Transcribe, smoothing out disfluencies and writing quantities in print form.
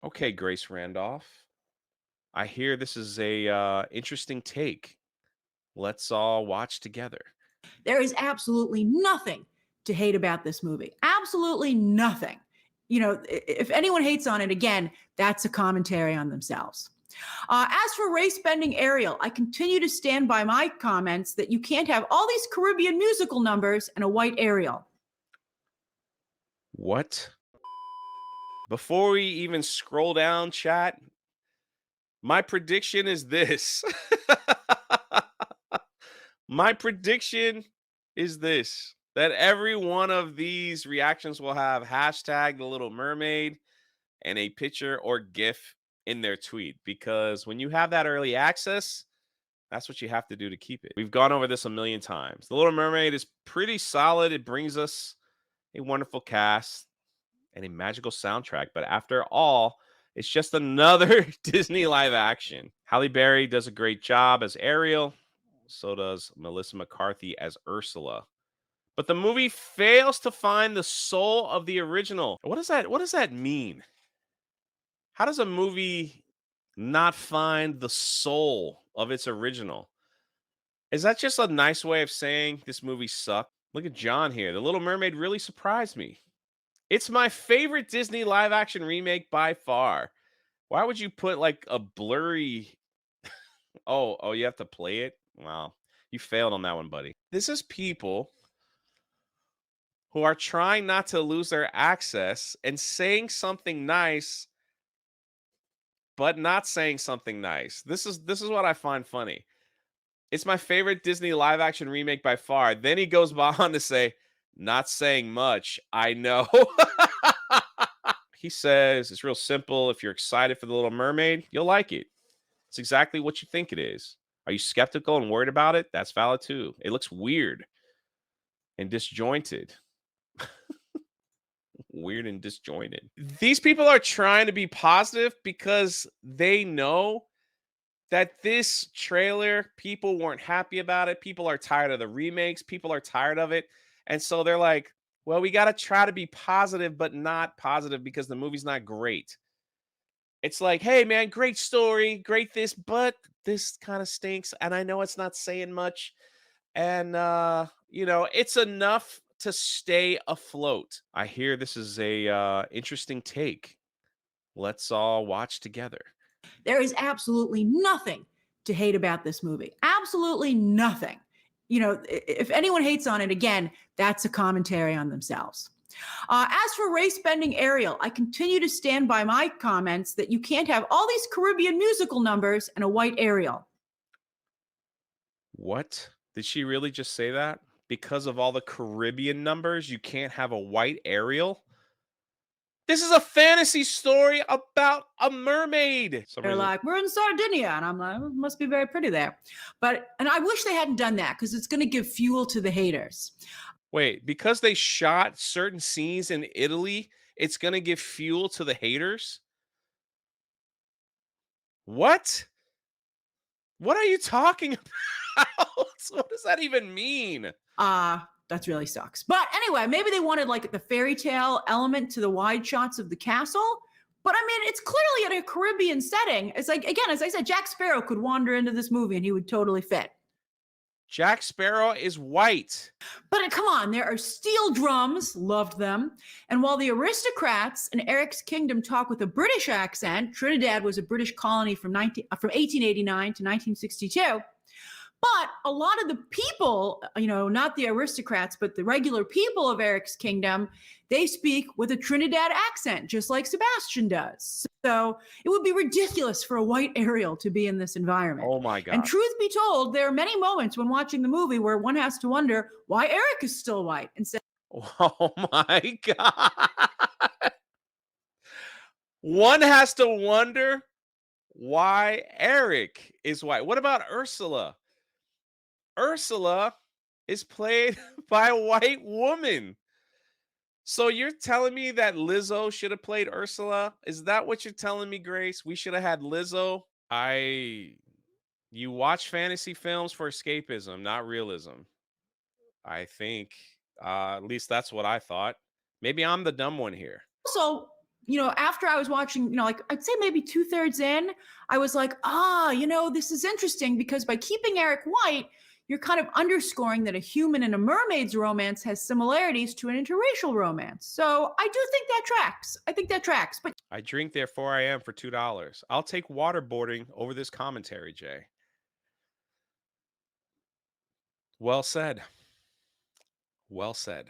Okay, Grace Randolph. I hear this is a interesting take. Let's all watch together. There is absolutely nothing to hate about this movie. Absolutely nothing. If anyone hates on it, again, that's a commentary on themselves. As for race bending Ariel, I continue to stand by my comments that you can't have all these Caribbean musical numbers and a white Ariel. What? Before we even scroll down, chat, my prediction is this. My prediction is this, that every one of these reactions will have hashtag the little mermaid and a picture or GIF in their tweet. Because when you have that early access, that's what you have to do to keep it. We've gone over this a million times. The Little Mermaid is pretty solid. It brings us a wonderful cast and a magical soundtrack. But after all, it's just another Disney live action. Halle Berry does a great job as Ariel. So does Melissa McCarthy as Ursula. But the movie fails to find the soul of the original. What does that mean? How does a movie not find the soul of its original? Is that just a nice way of saying this movie sucked? Look at John here. The Little Mermaid really surprised me. It's my favorite Disney live action remake by far. Why would you put like a blurry oh, you have to play it? Wow. You failed on that one, buddy. This is people who are trying not to lose their access and saying something nice but not saying something nice. This is what I find funny. It's my favorite Disney live action remake by far. Then he goes on to say, not saying much. I know. He says it's real simple. If you're excited for The Little Mermaid, you'll like it. It's exactly what you think it is. Are you skeptical and worried about it? That's valid too. It looks weird and disjointed. Weird and disjointed. These people are trying to be positive because they know that this trailer, people weren't happy about it. People are tired of the remakes. People are tired of it. And so they're like, well, we got to try to be positive, but not positive because the movie's not great. It's like, hey, man, great story, great this, but this kind of stinks. And I know it's not saying much. And, it's enough to stay afloat. I hear this is a interesting take. Let's all watch together. There is absolutely nothing to hate about this movie. Absolutely nothing. If anyone hates on it, again, that's a commentary on themselves. As for race bending Ariel, I continue to stand by my comments that you can't have all these Caribbean musical numbers and a white Ariel. What? Did she really just say that? Because of all the Caribbean numbers, you can't have a white Ariel? This is a fantasy story about a mermaid. Some They're reason. like, we're in Sardinia. And I'm like, it must be very pretty there. And I wish they hadn't done that because it's going to give fuel to the haters. Wait, because they shot certain scenes in Italy, it's gonna give fuel to the haters? What? What are you talking about? What does that even mean? That really sucks. But anyway, maybe they wanted like the fairy tale element to the wide shots of the castle. But I mean, it's clearly in a Caribbean setting. It's like, again, as I said, Jack Sparrow could wander into this movie and he would totally fit. Jack Sparrow is white. But come on, there are steel drums, loved them. And while the aristocrats in Eric's kingdom talk with a British accent, Trinidad was a British colony from 1889 to 1962. But a lot of the people, not the aristocrats, but the regular people of Eric's kingdom, they speak with a Trinidad accent, just like Sebastian does. So it would be ridiculous for a white Ariel to be in this environment. Oh my And god. truth be told, there are many moments when watching the movie where one has to wonder why Eric is still white instead. Oh my god. One has to wonder why Eric is white. What about Ursula? Ursula is played by a white woman. So you're telling me that Lizzo should have played Ursula? Is that what you're telling me, Grace? We should have had Lizzo? You watch fantasy films for escapism, not realism. I think at least that's what I thought. Maybe I'm the dumb one here. Also, after I was watching, like I'd say maybe 2/3 in, I was like, this is interesting because by keeping Eric white, you're kind of underscoring that a human and a mermaid's romance has similarities to an interracial romance. So I do think that tracks. I think that tracks. But I drink there 4 a.m. for $2. I'll take waterboarding over this commentary, Jay. Well said. Well said.